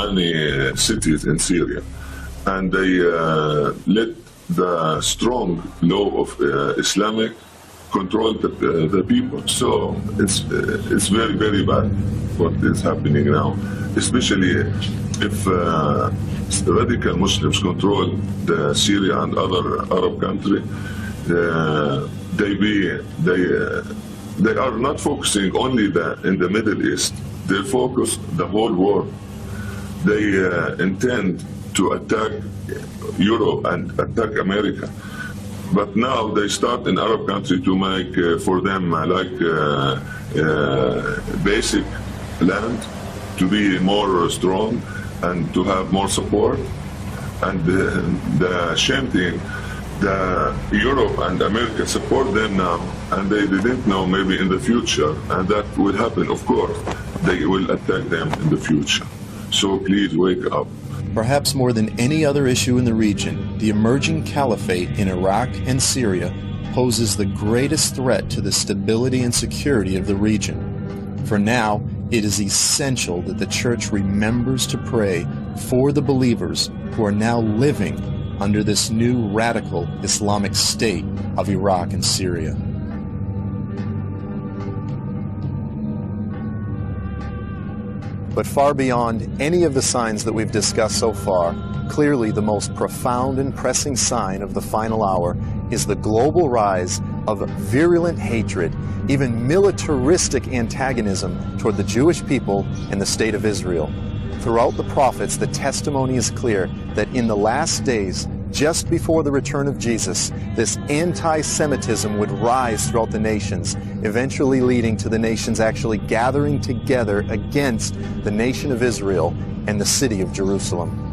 many cities in Syria, and they let the strong law of Islamic control the people. So it's very, very bad what is happening now, especially if radical Muslims control the Syria and other Arab countries. They are not focusing only in the Middle East. They focus the whole world. They intend to attack Europe and attack America. But now they start in Arab country to make for them basic land to be more strong and to have more support. And the shame thing, Europe and America support them now, and they didn't know maybe in the future, and that will happen, of course. They will attack them in the future. So please wake up. Perhaps more than any other issue in the region, the emerging caliphate in Iraq and Syria poses the greatest threat to the stability and security of the region. For now, it is essential that the Church remembers to pray for the believers who are now living under this new radical Islamic state of Iraq and Syria. But far beyond any of the signs that we've discussed so far, clearly the most profound and pressing sign of the final hour is the global rise of virulent hatred, even militaristic antagonism toward the Jewish people and the State of Israel. Throughout the prophets, the testimony is clear that in the last days, just before the return of Jesus, this anti-Semitism would rise throughout the nations, eventually leading to the nations actually gathering together against the nation of Israel and the city of Jerusalem.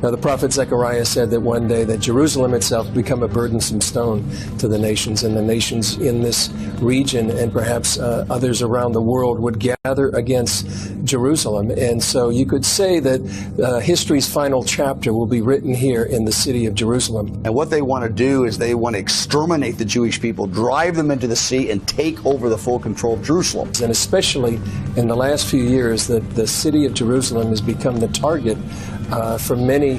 Now, the prophet Zechariah said that one day that Jerusalem itself would become a burdensome stone to the nations, and the nations in this region and perhaps others around the world would gather against Jerusalem. And so you could say that history's final chapter will be written here in the city of Jerusalem. And what they want to do is they want to exterminate the Jewish people, drive them into the sea, and take over the full control of Jerusalem. And especially in the last few years, that the city of Jerusalem has become the target for many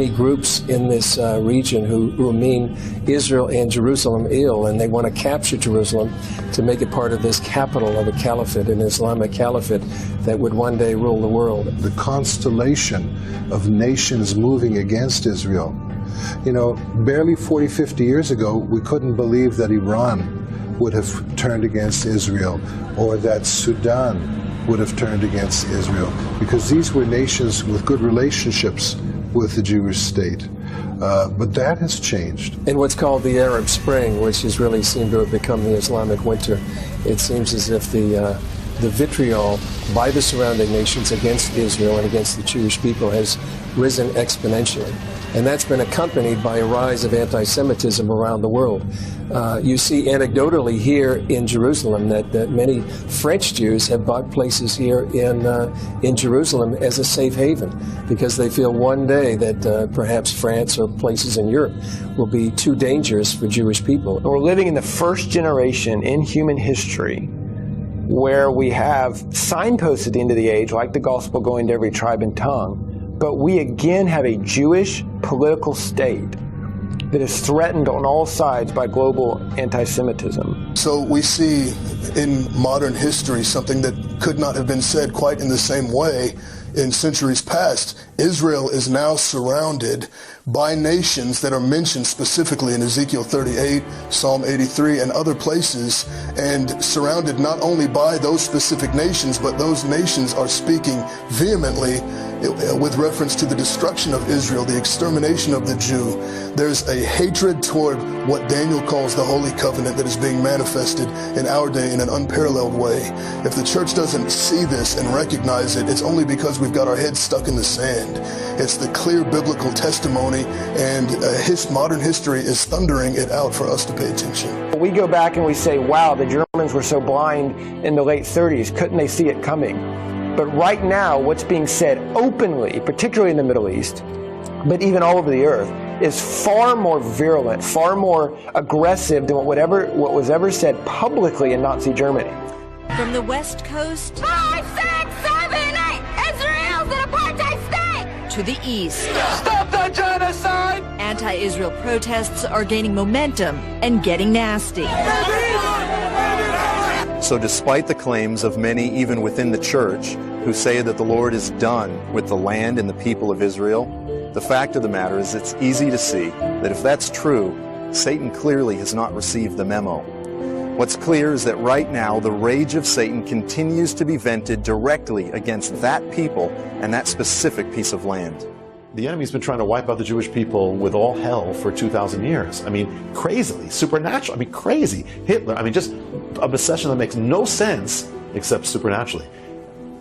groups in this region who mean Israel and Jerusalem ill, and they want to capture Jerusalem to make it part of this capital of a caliphate, an Islamic caliphate that would one day rule the world. The constellation of nations moving against Israel. You know, barely 40, 50 years ago, we couldn't believe that Iran would have turned against Israel, or that Sudan would have turned against Israel, because these were nations with good relationships with the Jewish state. But that has changed. And what's called the Arab Spring, which has really seemed to have become the Islamic winter, it seems as if the vitriol by the surrounding nations against Israel and against the Jewish people has risen exponentially. And that's been accompanied by a rise of anti-Semitism around the world. You see anecdotally here in Jerusalem that many French Jews have bought places here in Jerusalem as a safe haven, because they feel one day that perhaps France or places in Europe will be too dangerous for Jewish people. We're living in the first generation in human history where we have signposts at the end of the age, like the gospel going to every tribe and tongue, but we again have a Jewish political state that is threatened on all sides by global anti-Semitism. So we see in modern history something that could not have been said quite in the same way in centuries past. Israel is now surrounded by nations that are mentioned specifically in Ezekiel 38, Psalm 83, and other places, and surrounded not only by those specific nations, but those nations are speaking vehemently with reference to the destruction of Israel, the extermination of the Jew. There's a hatred toward what Daniel calls the Holy Covenant that is being manifested in our day in an unparalleled way. If the church doesn't see this and recognize it, it's only because we've got our heads stuck in the sand. It's the clear biblical testimony, and modern history is thundering it out for us to pay attention. We go back and we say, wow, the Germans were so blind in the late 30s, couldn't they see it coming? But right now, what's being said openly, particularly in the Middle East, but even all over the earth, is far more virulent, far more aggressive than what was ever said publicly in Nazi Germany. From the West Coast, 5, 6, 7, 8, Israel's in a to the east. Stop the genocide! Anti-Israel protests are gaining momentum and getting nasty. So despite the claims of many even within the church who say that the Lord is done with the land and the people of Israel, the fact of the matter is it's easy to see that if that's true, Satan clearly has not received the memo. What's clear is that right now the rage of Satan continues to be vented directly against that people and that specific piece of land. The enemy's been trying to wipe out the Jewish people with all hell for 2,000 years. I mean, crazily, supernatural, I mean, crazy. Hitler, I mean, just a obsession that makes no sense except supernaturally.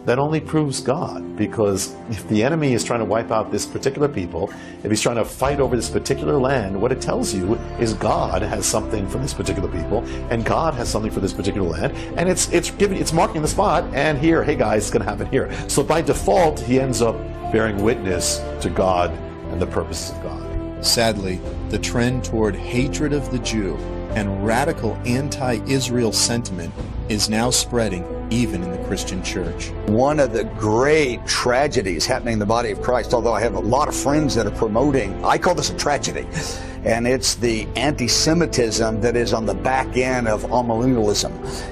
That only proves God, because if the enemy is trying to wipe out this particular people, if he's trying to fight over this particular land, what it tells you is God has something for this particular people, and God has something for this particular land, and it's marking the spot, and here, hey guys, it's going to happen here. So by default, he ends up bearing witness to God and the purposes of God. Sadly, the trend toward hatred of the Jew and radical anti-Israel sentiment is now spreading even in the Christian church. One of the great tragedies happening in the body of Christ, although I have a lot of friends that are promoting, I call this a tragedy, and it's the anti-Semitism that is on the back end of amillennialism.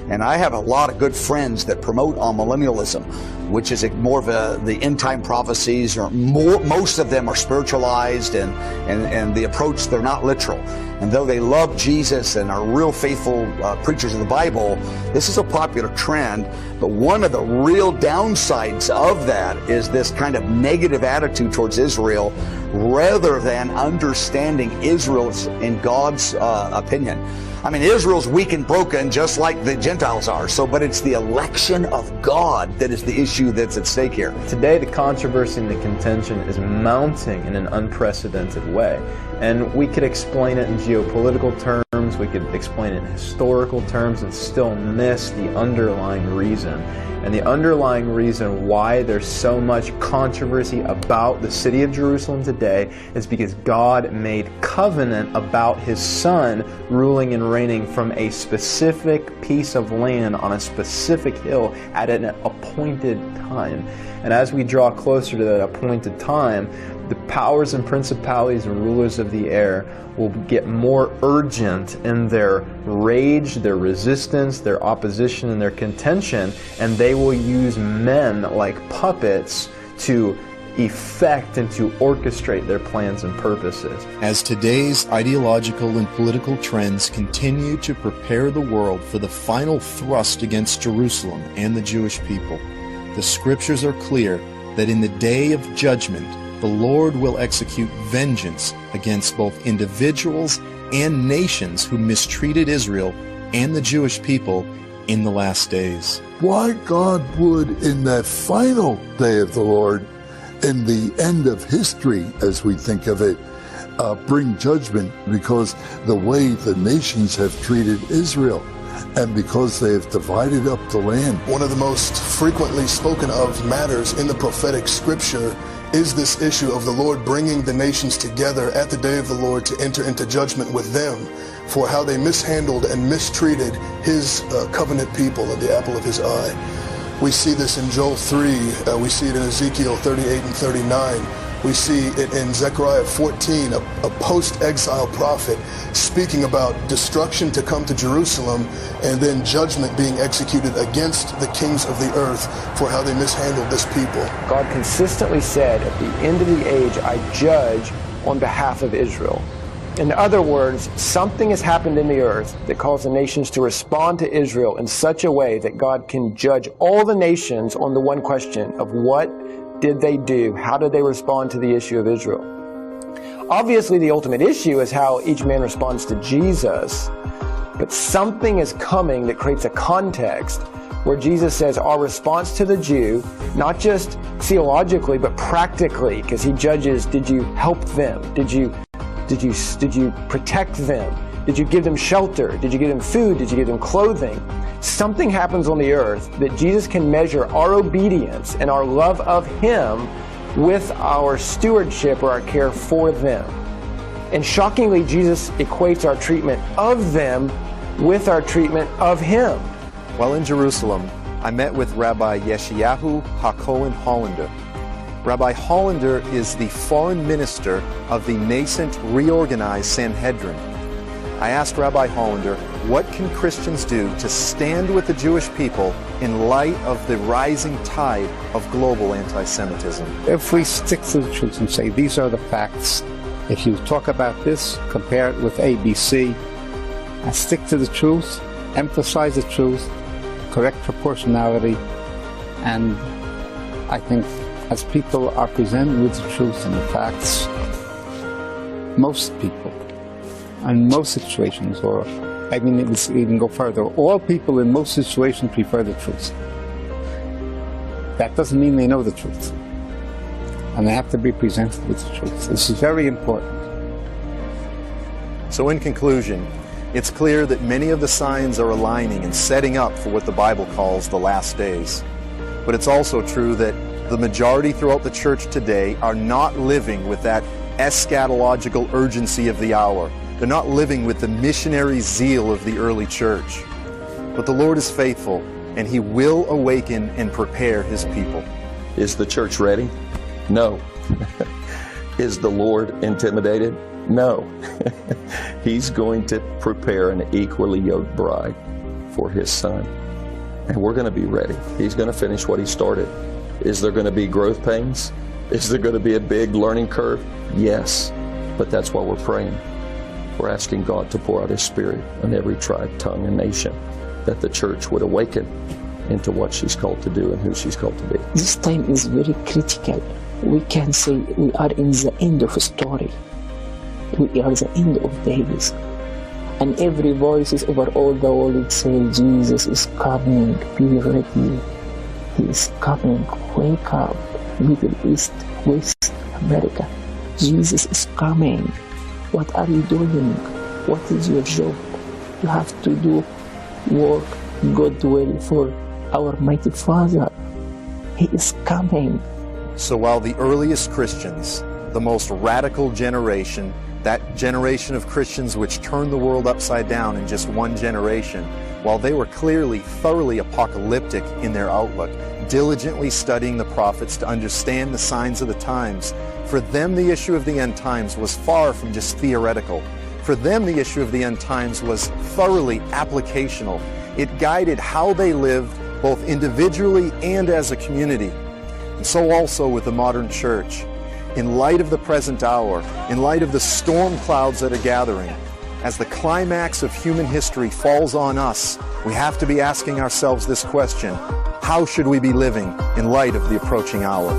And I have a lot of good friends that promote amillennialism, which is more of the end-time prophecies, or most of them are spiritualized, and the approach, they're not literal. And though they love Jesus and are real faithful preachers of the Bible, this is a popular trend. But one of the real downsides of that is this kind of negative attitude towards Israel, rather than understanding Israel in God's opinion. I mean, Israel's weak and broken just like the Gentiles are. But it's the election of God that is the issue that's at stake here. Today, the controversy and the contention is mounting in an unprecedented way. And we could explain it in geopolitical terms, we could explain it in historical terms, and still miss the underlying reason. And the underlying reason why there's so much controversy about the city of Jerusalem today is because God made covenant about His Son ruling and reigning from a specific piece of land on a specific hill at an appointed time. And as we draw closer to that appointed time, the powers and principalities and rulers of the air will get more urgent in their rage, their resistance, their opposition, and their contention, and they will use men like puppets to effect and to orchestrate their plans and purposes. As today's ideological and political trends continue to prepare the world for the final thrust against Jerusalem and the Jewish people, the scriptures are clear that in the day of judgment, the Lord will execute vengeance against both individuals and nations who mistreated Israel and the Jewish people in the last days. Why God would, in that final day of the Lord, in the end of history, as we think of it, bring judgment, because the way the nations have treated Israel and because they have divided up the land. One of the most frequently spoken of matters in the prophetic scripture is this issue of the Lord bringing the nations together at the day of the Lord to enter into judgment with them for how they mishandled and mistreated His covenant people and the apple of His eye. We see this in Joel 3, we see it in Ezekiel 38 and 39. We see it in Zechariah 14, a post-exile prophet speaking about destruction to come to Jerusalem and then judgment being executed against the kings of the earth for how they mishandled this people. God consistently said, at the end of the age, I judge on behalf of Israel. In other words, something has happened in the earth that caused the nations to respond to Israel in such a way that God can judge all the nations on the one question of what did they do? How did they respond to the issue of Israel? Obviously, the ultimate issue is how each man responds to Jesus, but something is coming that creates a context where Jesus says our response to the Jew, not just theologically, but practically, because He judges, did you help them? Did you protect them? Did you give them shelter? Did you give them food? Did you give them clothing? Something happens on the earth that Jesus can measure our obedience and our love of Him with our stewardship or our care for them. And shockingly, Jesus equates our treatment of them with our treatment of Him. While in Jerusalem, I met with Rabbi Yeshayahu HaKohen Hollander. Rabbi Hollander is the foreign minister of the nascent, reorganized Sanhedrin. I asked Rabbi Hollander, what can Christians do to stand with the Jewish people in light of the rising tide of global anti-Semitism? If we stick to the truth and say these are the facts, if you talk about this, compare it with ABC, and stick to the truth, emphasize the truth, correct proportionality, and I think as people are presented with the truth and the facts, most people, in most situations, or I mean, it would even go further, all people in most situations prefer the truth. That doesn't mean they know the truth. And they have to be presented with the truth. This is very important. So in conclusion, it's clear that many of the signs are aligning and setting up for what the Bible calls the last days. But it's also true that the majority throughout the church today are not living with that eschatological urgency of the hour. They're not living with the missionary zeal of the early church. But the Lord is faithful, and He will awaken and prepare His people. Is the church ready? No. Is the Lord intimidated? No. He's going to prepare an equally yoked bride for His Son. And we're going to be ready. He's going to finish what He started. Is there going to be growth pains? Is there going to be a big learning curve? Yes. But that's why we're praying. We're asking God to pour out His Spirit on every tribe, tongue, and nation, that the church would awaken into what she's called to do and who she's called to be. This time is very critical. We can say we are in the end of a story. We are the end of days. And every voice is over all the world saying, Jesus is coming, be ready. He is coming, wake up. Middle East, West America. Jesus is coming. What are you doing? What is your job? You have to do work God will for our mighty Father. He is coming. So while the earliest Christians, the most radical generation, that generation of Christians which turned the world upside down in just one generation, while they were clearly thoroughly apocalyptic in their outlook, diligently studying the prophets to understand the signs of the times, for them the issue of the end times was far from just theoretical. For them the issue of the end times was thoroughly applicational. It guided how they lived both individually and as a community. And so also with the modern church. In light of the present hour, in light of the storm clouds that are gathering, as the climax of human history falls on us, we have to be asking ourselves this question: how should we be living in light of the approaching hour?